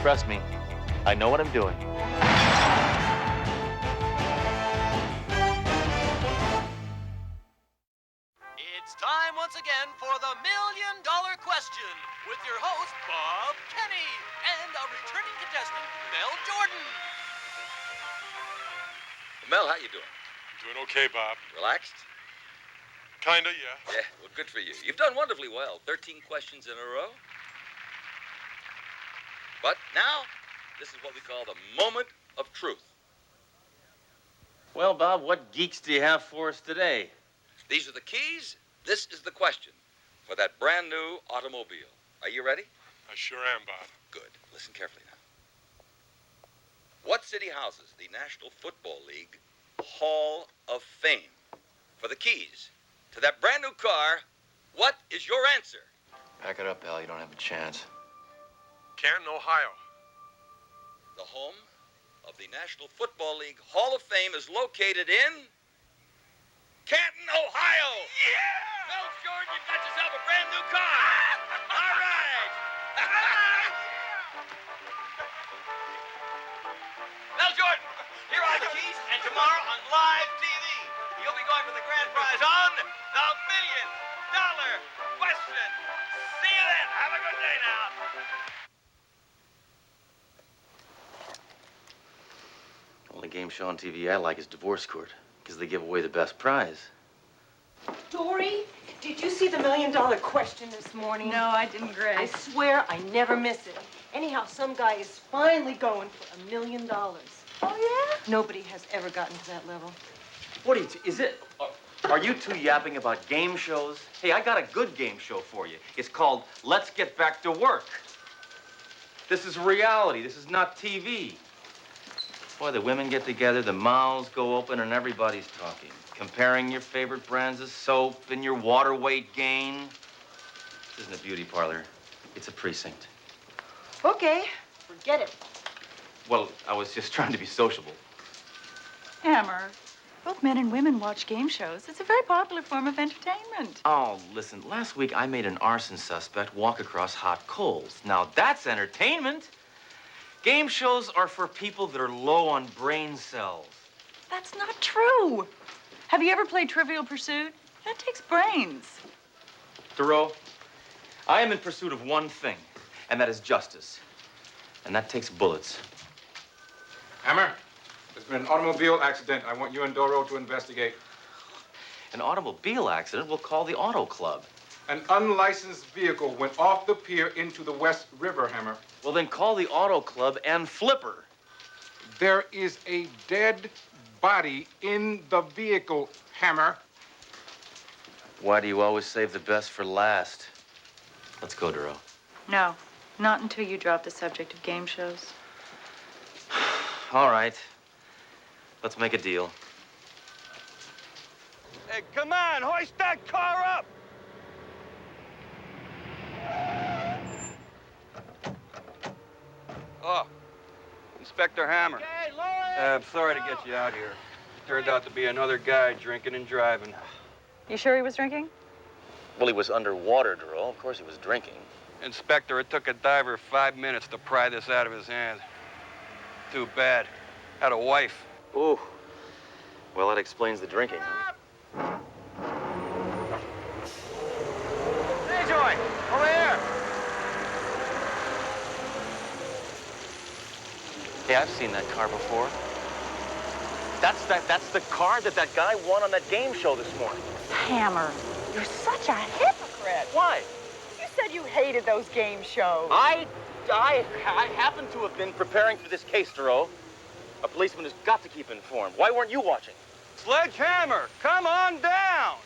Trust me, I know what I'm doing. It's time once again for the $1 Million Question with your host, Bob Kenny, and a returning contestant, Mel Jordan. Mel, how you doing? Doing okay, Bob. Relaxed? Kinda, yeah. Yeah, well, good for you. You've done wonderfully well. 13 questions in a row. But now, this is what we call the moment of truth. Well, Bob, what geeks do you have for us today? These are the keys. This is the question for that brand new automobile. Are you ready? I sure am, Bob. Good. Listen carefully now. What city houses the National Football League Hall of Fame? For the keys to that brand new car, what is your answer? Back it up, pal. You don't have a chance. Canton, Ohio. The home of the National Football League Hall of Fame is located in Canton, Ohio. Yeah! Mel Jordan, you've got yourself a brand new car. All right. Mel Jordan, here are the keys, and tomorrow on live TV, you'll be going for the grand prize on the $1 Million Question. See you then. Have a good day now. Only game show on TV I like is Divorce Court, because they give away the best prize. Dory, did you see the $1 Million Question this morning? No, I didn't, Grace. I swear I never miss it. Anyhow, some guy is finally going for $1 million. Oh, yeah? Nobody has ever gotten to that level. What are you, are you two yapping about game shows? Hey, I got a good game show for you. It's called Let's Get Back to Work. This is reality. This is not TV. Boy, the women get together, the mouths go open, and everybody's talking. Comparing your favorite brands of soap and your water weight gain. This isn't a beauty parlor. It's a precinct. Okay, forget it. Well, I was just trying to be sociable. Hammer, both men and women watch game shows. It's a very popular form of entertainment. Oh, listen, last week I made an arson suspect walk across hot coals. Now, that's entertainment. Game shows are for people that are low on brain cells. That's not true. Have you ever played Trivial Pursuit? That takes brains. Thoreau, I am in pursuit of one thing, and that is justice. And that takes bullets. Hammer, there's been an automobile accident. I want you and Doro to investigate. An automobile accident? We'll call the auto club. An unlicensed vehicle went off the pier into the West River, Hammer. Well, then call the auto club and Flipper. There is a dead body in the vehicle, Hammer. Why do you always save the best for last? Let's go, Duro. No, not until you drop the subject of game shows. All right. Let's make a deal. Hey, come on, hoist that car up! Oh, Inspector Hammer. Hey, Lloyd! I'm sorry to get you out here. Turned out to be another guy drinking and driving. You sure he was drinking? Well, he was underwater, Duro. Of course he was drinking. Inspector, it took a diver 5 minutes to pry this out of his hand. Too bad. Had a wife. Ooh. Well, that explains the drinking, huh? Hey, Joy, over here. Hey, I've seen that car before. That's the car that guy won on that game show this morning. Hammer, you're such a hypocrite. Why? You said you hated those game shows. I happen to have been preparing for this case, Duro. A policeman has got to keep informed. Why weren't you watching? Sledgehammer, come on down!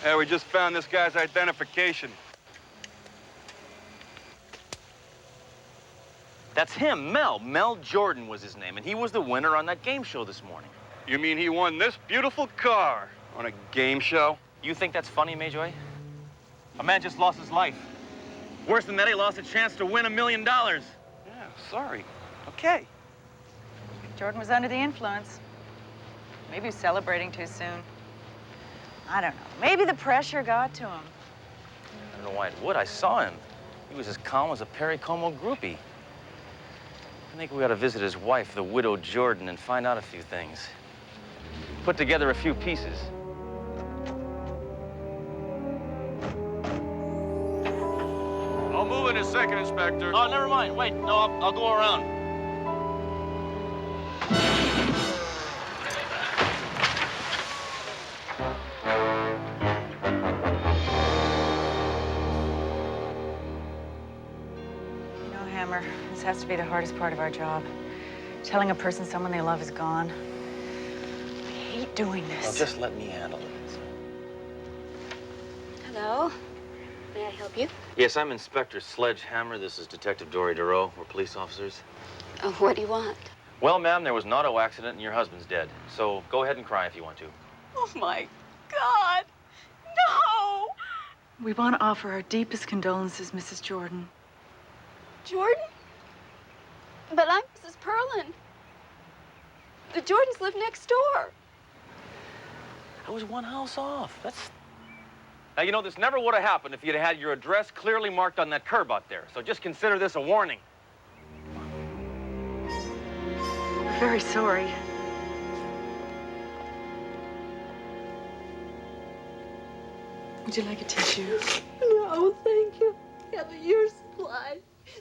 Yeah, we just found this guy's identification. That's him, Mel. Mel Jordan was his name, and he was the winner on that game show this morning. You mean he won this beautiful car on a game show? You think that's funny, Mayjoy? A man just lost his life. Worse than that, he lost a chance to win $1 million. Yeah, sorry. Okay. Jordan was under the influence. Maybe he was celebrating too soon. I don't know. Maybe the pressure got to him. And and white wood. I saw him. He was as calm as a Perry Como groupie. I think we ought to visit his wife, the widow Jordan, and find out a few things. Put together a few pieces. I'll move in a second, Inspector. Oh, never mind. Wait, no, I'll go around. You know, Hammer, this has to be the hardest part of our job. Telling a person someone they love is gone. I hate doing this. Well, just let me handle it. Hello. May I help you? Yes, I'm Inspector Sledge Hammer. This is Detective Dory DeRoe. We're police officers. Oh, what do you want? Well, ma'am, there was an auto accident and your husband's dead. So go ahead and cry if you want to. Oh, my God. No! We want to offer our deepest condolences, Mrs. Jordan. Jordan? But I'm Mrs. Perlin. The Jordans live next door. I was one house off. That's... Now, you know, this never would have happened if you'd had your address clearly marked on that curb out there. So just consider this a warning. We're very sorry. Would you like a tissue? No, thank you. I have a year's supply.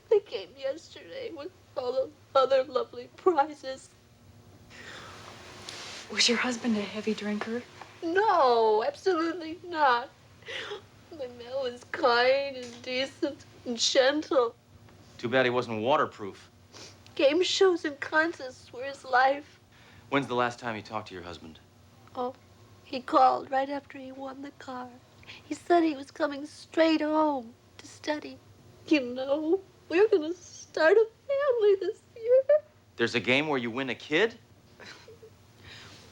They came yesterday with all the other lovely prizes. Was your husband a heavy drinker? No, absolutely not. My Mel is kind and decent and gentle. Too bad he wasn't waterproof. Game shows and contests were his life. When's the last time you talked to your husband? Oh, he called right after he won the car. He said he was coming straight home to study. You know, we're gonna start a family this year. There's a game where you win a kid?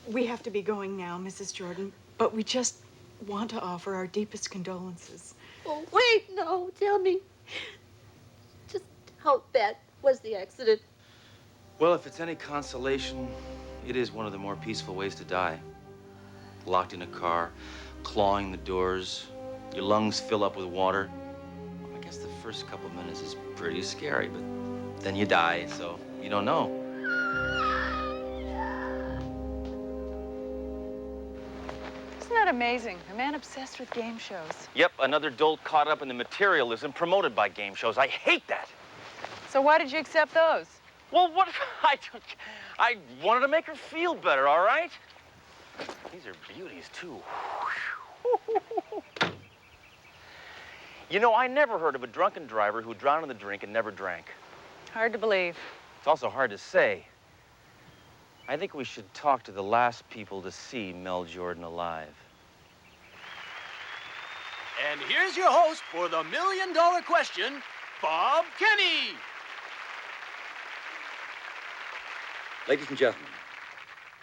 We have to be going now, Mrs. Jordan, but we just want to offer our deepest condolences. Oh, wait, no, tell me. Just how bad was the accident? Well, if it's any consolation, it is one of the more peaceful ways to die. Locked in a car, clawing the doors, your lungs fill up with water. I guess the first couple minutes is pretty scary, but then you die, so you don't know. Isn't that amazing? A man obsessed with game shows. Yep, another dolt caught up in the materialism promoted by game shows. I hate that. So why did you accept those? Well, what? I wanted to make her feel better, all right? These are beauties, too. You know, I never heard of a drunken driver who drowned in the drink and never drank. Hard to believe. It's also hard to say. I think we should talk to the last people to see Mel Jordan alive. And here's your host for the $1 million question, Bob Kenny. Ladies and gentlemen,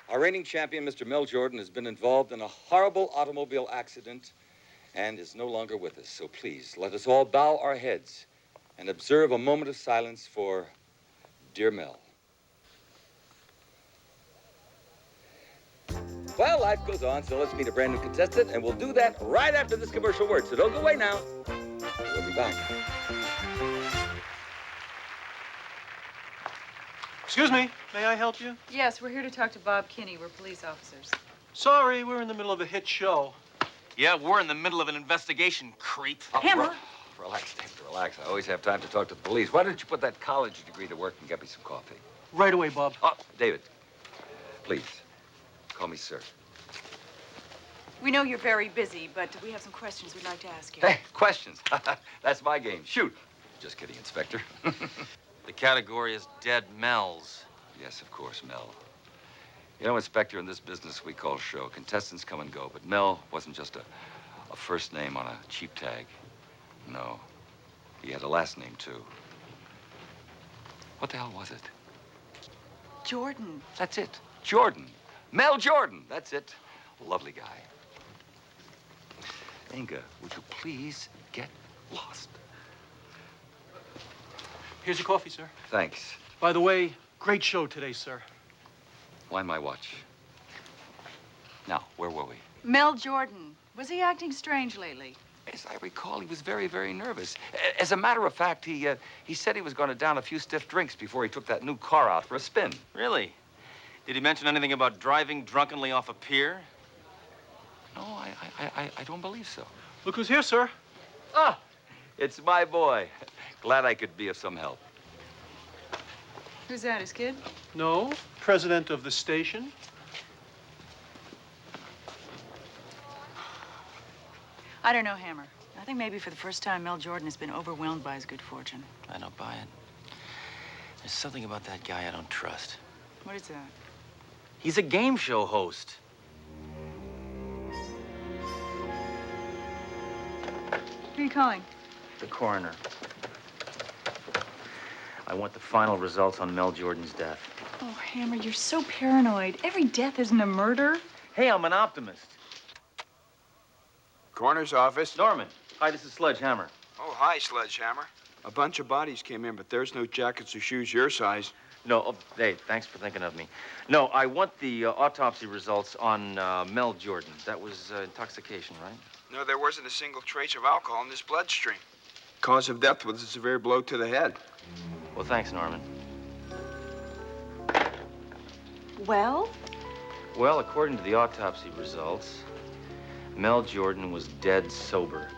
our reigning champion, Mr. Mel Jordan, has been involved in a horrible automobile accident and is no longer with us. So please, let us all bow our heads and observe a moment of silence for dear Mel. Well, life goes on, so let's meet a brand new contestant, and we'll do that right after this commercial word. So don't go away now. We'll be back. Excuse me, may I help you? Yes, we're here to talk to Bob Kinney. We're police officers. Sorry, we're in the middle of a hit show. Yeah, we're in the middle of an investigation, creep. Hammer. Relax, David, relax. I always have time to talk to the police. Why don't you put that college degree to work and get me some coffee? Right away, Bob. Oh, David, please, call me sir. We know you're very busy, but we have some questions we'd like to ask you. Hey, questions. That's my game. Shoot. Just kidding, Inspector. The category is dead Mels. Yes, of course, Mel. You know, Inspector, in this business we call show, contestants come and go, but Mel wasn't just a first name on a cheap tag. No, he had a last name, too. What the hell was it? Jordan. That's it. Jordan. Mel Jordan. That's it. Lovely guy. Inga, would you please get lost? Here's your coffee, sir. Thanks. By the way, great show today, sir. Wind my watch. Now, where were we? Mel Jordan. Was he acting strange lately? As I recall, he was very, very nervous. As a matter of fact, he said he was going to down a few stiff drinks before he took that new car out for a spin. Really? Did he mention anything about driving drunkenly off a pier? No, I don't believe so. Look who's here, sir. Ah, it's my boy. Glad I could be of some help. Who's that, his kid? No, president of the station. I don't know, Hammer. I think maybe for the first time, Mel Jordan has been overwhelmed by his good fortune. I don't buy it. There's something about that guy I don't trust. What is that? He's a game show host. Who are you calling? The coroner. I want the final results on Mel Jordan's death. Oh, Hammer, you're so paranoid. Every death isn't a murder. Hey, I'm an optimist. Coroner's office. Norman. Hi, this is Sledge Hammer. Oh, hi, Sledgehammer. A bunch of bodies came in, but there's no jackets or shoes your size. No, oh, hey, thanks for thinking of me. No, I want the autopsy results on Mel Jordan. That was intoxication, right? No, there wasn't a single trace of alcohol in this bloodstream. Cause of death was a severe blow to the head. Well, thanks, Norman. Well? Well, according to the autopsy results, Mel Jordan was dead sober.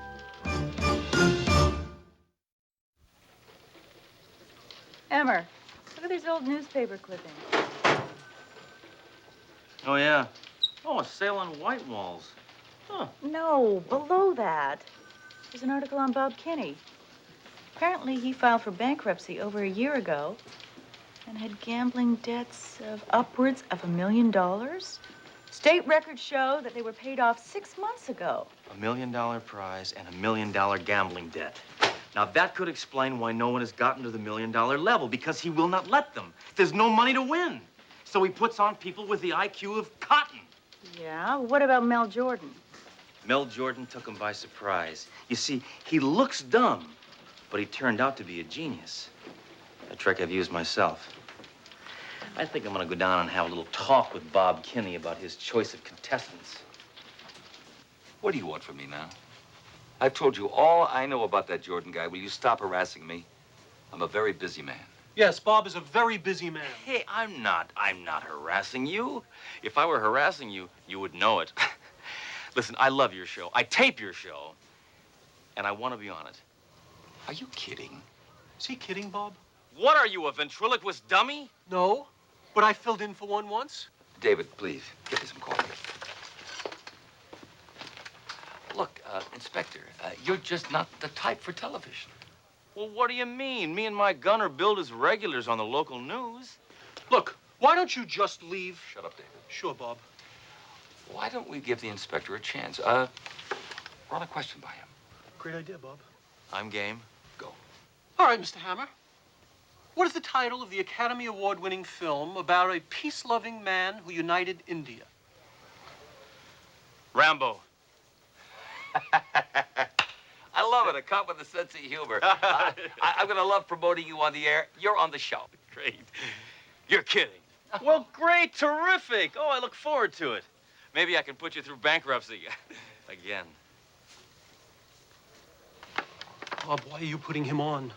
Hammer, look at these old newspaper clippings. Oh, yeah. Oh, a sale on white walls. Huh. No, below that. There's an article on Bob Kinney. Apparently, he filed for bankruptcy over a year ago and had gambling debts of upwards of $1 million. State records show that they were paid off 6 months ago. $1 million prize and $1 million gambling debt. Now, that could explain why no one has gotten to the $1 million level, because he will not let them. There's no money to win. So he puts on people with the IQ of cotton. Yeah? What about Mel Jordan? Mel Jordan took him by surprise. You see, he looks dumb, but he turned out to be a genius. A trick I've used myself. I think I'm gonna go down and have a little talk with Bob Kinney about his choice of contestants. What do you want from me now? I've told you all I know about that Jordan guy. Will you stop harassing me? I'm a very busy man. Yes, Bob is a very busy man. Hey, I'm not harassing you. If I were harassing you, you would know it. Listen, I love your show. I tape your show, and I want to be on it. Are you kidding? Is he kidding, Bob? What are you, a ventriloquist dummy? No, but I filled in for one once. David, please, get me some coffee. Look, Inspector, you're just not the type for television. Well, what do you mean? Me and my gun are billed as regulars on the local news. Look, why don't you just leave? Shut up, David. Sure, Bob. Why don't we give the inspector a chance? Run a question by him. Great idea, Bob. I'm game. Go. All right, Mr. Hammer. What is the title of the Academy Award-winning film about a peace-loving man who united India? Rambo. I love it, a cop with a sense of humor. I'm going to love promoting you on the air. You're on the show. Great. You're kidding. Well, great, terrific. Oh, I look forward to it. Maybe I can put you through bankruptcy again. Bob, why are you putting him on?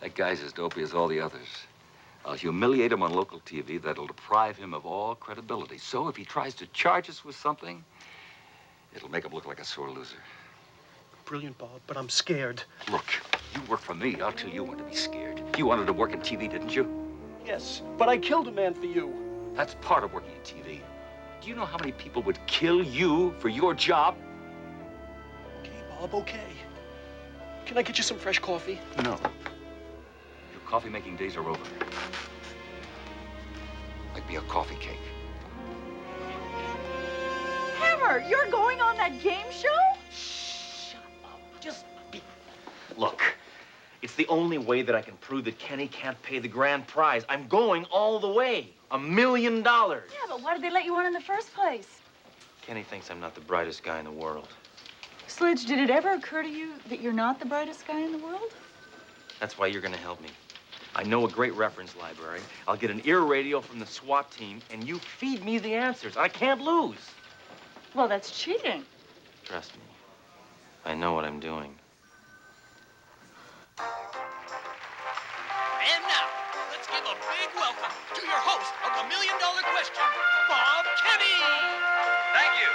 That guy's as dopey as all the others. I'll humiliate him on local TV. That'll deprive him of all credibility. So if he tries to charge us with something, it'll make him look like a sore loser. Brilliant, Bob, but I'm scared. Look, you work for me. I'll tell you when to be scared. You wanted to work in TV, didn't you? Yes, but I killed a man for you. That's part of working in TV. Do you know how many people would kill you for your job? Okay, Bob, okay. Can I get you some fresh coffee? No. Your coffee-making days are over. Like me a coffee cake. Hammer, you're going on that game show? Shut up. Just be... Look, it's the only way that I can prove that Kenny can't pay the grand prize. I'm going all the way. $1 million. Yeah, but why did they let you on in the first place? Kenny thinks I'm not the brightest guy in the world. Sledge, did it ever occur to you that you're not the brightest guy in the world? That's why you're going to help me. I know a great reference library. I'll get an ear radio from the SWAT team, and you feed me the answers. I can't lose. Well, that's cheating. Trust me. I know what I'm doing. And now, let's give a big welcome to your host of the $1 Million Question, Bob Kenny. Thank you.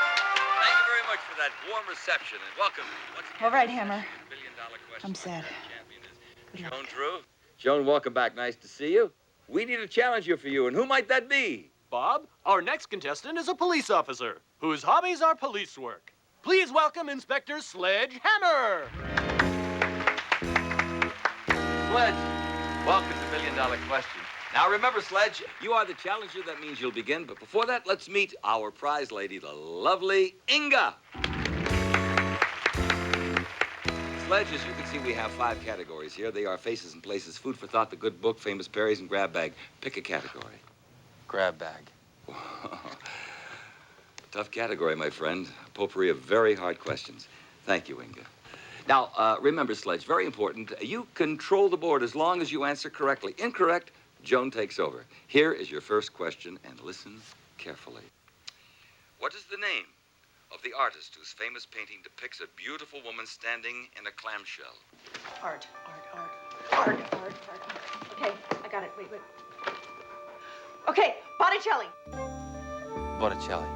Thank you very much for that warm reception and welcome. Once again, All right, Hammer. $1 Million Question. I'm sad. Champion is Good luck. Joan Drew. Joan, welcome back. Nice to see you. We need a challenger for you, and who might that be? Bob, our next contestant is a police officer whose hobbies are police work. Please welcome Inspector Sledge Hammer. Sledge, welcome to $1 Million Question. Now remember, Sledge, you are the challenger. That means you'll begin. But before that, let's meet our prize lady, the lovely Inga. Sledge, as you can see, we have 5 categories here. They are faces and places, food for thought, the good book, famous berries, and grab bag. Pick a category. Grab bag. Tough category, my friend. A potpourri of very hard questions. Thank you, Inga. Now, remember, Sledge, very important. You control the board as long as you answer correctly. Incorrect, Joan takes over. Here is your first question, and listen carefully. What is the name of the artist whose famous painting depicts a beautiful woman standing in a clamshell? Art. Okay, I got it. Wait. Okay, Botticelli. Botticelli.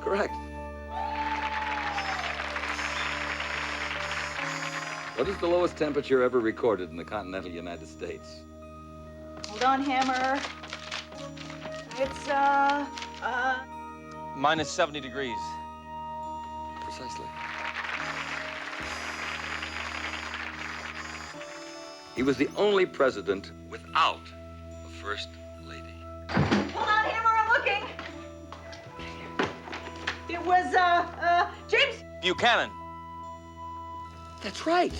Correct. What is the lowest temperature ever recorded in the continental United States? Hold on, Hammer. It's, Minus 70 degrees. Precisely. He was the only president without a first lady. Hold on, Hammer, I'm looking. It was, James. Buchanan. That's right.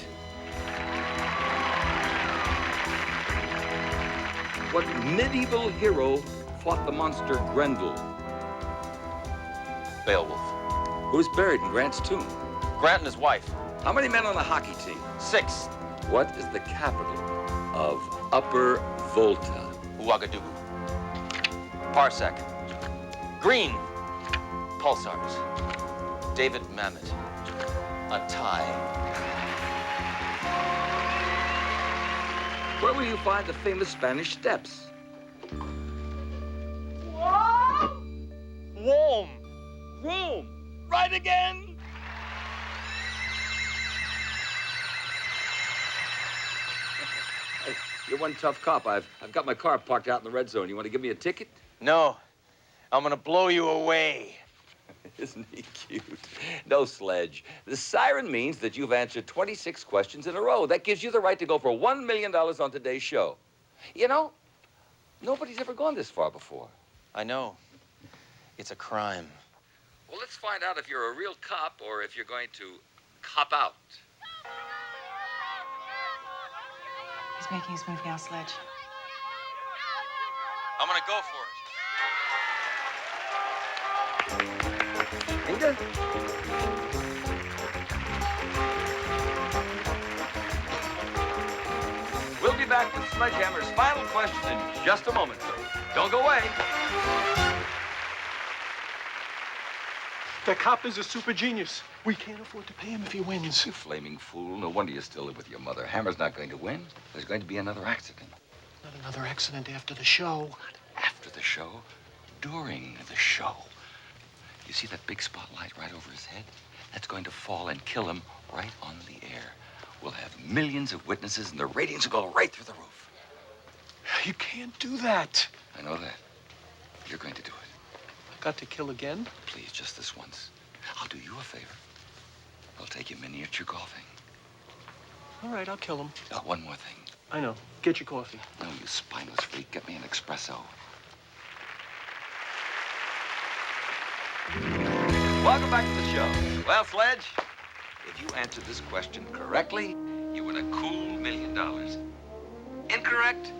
What medieval hero fought the monster Grendel? Beowulf. Who's buried in Grant's tomb? Grant and his wife. How many men on the hockey team? 6. What is the capital of Upper Volta? Ouagadougou. Parsec. Green. Pulsars. David Mamet. A tie. Where will you find the famous Spanish Steps? Rome. Rome. Right again. Hey, you're one tough cop. I've got my car parked out in the red zone. You want to give me a ticket? No. I'm gonna blow you away. Isn't he cute? No, Sledge. The siren means that you've answered 26 questions in a row. That gives you the right to go for $1 million on today's show. You know, nobody's ever gone this far before. I know. It's a crime. Well, let's find out if you're a real cop or if you're going to cop out. He's making his move now, Sledge. I'm gonna go for it. Inga? We'll be back with Sledgehammer's final question in just a moment. Don't go away. The cop is a super genius. We can't afford to pay him if he wins. You flaming fool. No wonder you still live with your mother. Hammer's not going to win. There's going to be another accident. Not another accident after the show. Not after the show. During the show. You see that big spotlight right over his head? That's going to fall and kill him right on the air. We'll have millions of witnesses, and the ratings will go right through the roof. You can't do that. I know that. You're going to do it. I've got to kill again? Please, just this once. I'll do you a favor. I'll take you miniature golfing. All right, I'll kill him. One more thing. I know. Get your coffee. No, you spineless freak. Get me an espresso. Welcome back to the show. Well, Sledge, if you answer this question correctly, you win a cool $1 million. Incorrect,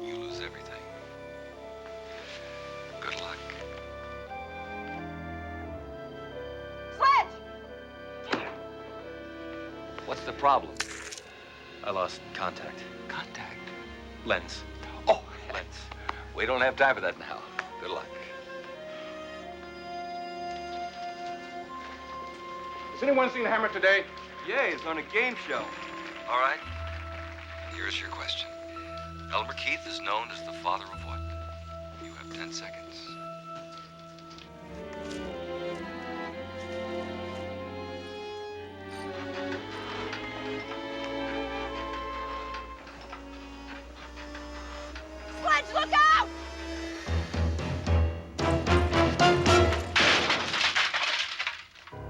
you lose everything. Good luck. Sledge! What's the problem? I lost contact. Contact. Lens. Oh, Lens. we don't have time for that now. Good luck. Has anyone seen Hammer today? Yeah, he's on a game show. All right. Here's your question. Elmer Keith is known as the father of what? You have 10 seconds. Sledge, look out!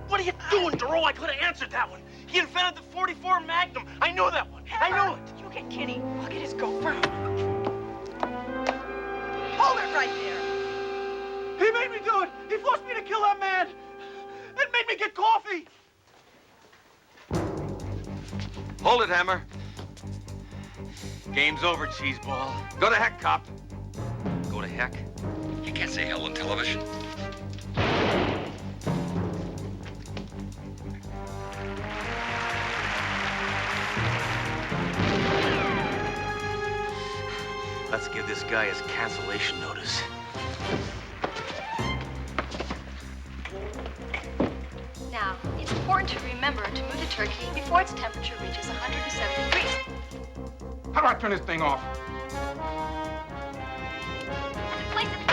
What are you doing, Duro? I could have answered that one. He invented the 44 Magnum. I knew that one. I knew it. You get Kenny. I'll get his gopher. Hold it right there. He made me do it. He forced me to kill that man. It made me get coffee. Hold it, Hammer. Game's over, cheeseball. Go to heck, cop. Go to heck. You can't say hell on television. Let's give this guy his cancellation notice. Now, it's important to remember to move the turkey before its temperature reaches 170 degrees. How do I turn this thing off? And place it.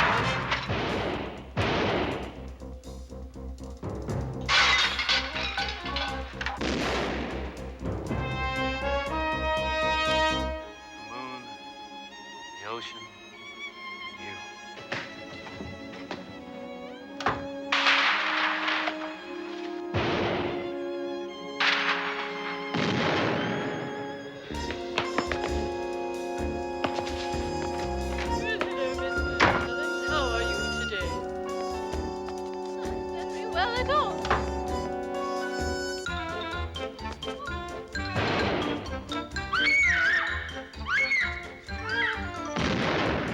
The moon, the ocean, you. How are you today? Very well at all.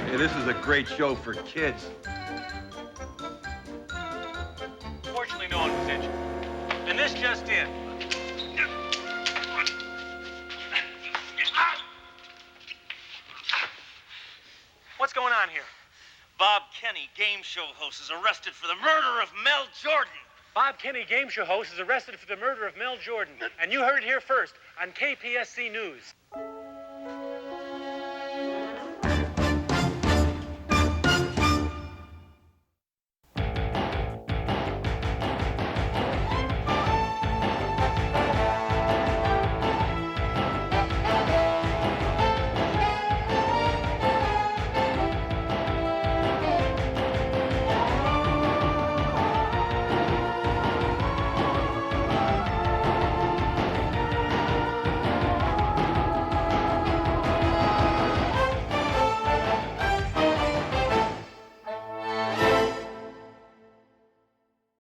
Hey, this is a great show for kids. Fortunately, no one was injured. And this just in. What's going on here? Bob Kenny, game show host, is arrested for the murder of Mel Jordan. Bob Kenny, game show host, is arrested for the murder of Mel Jordan. And you heard it here first on KPSC News.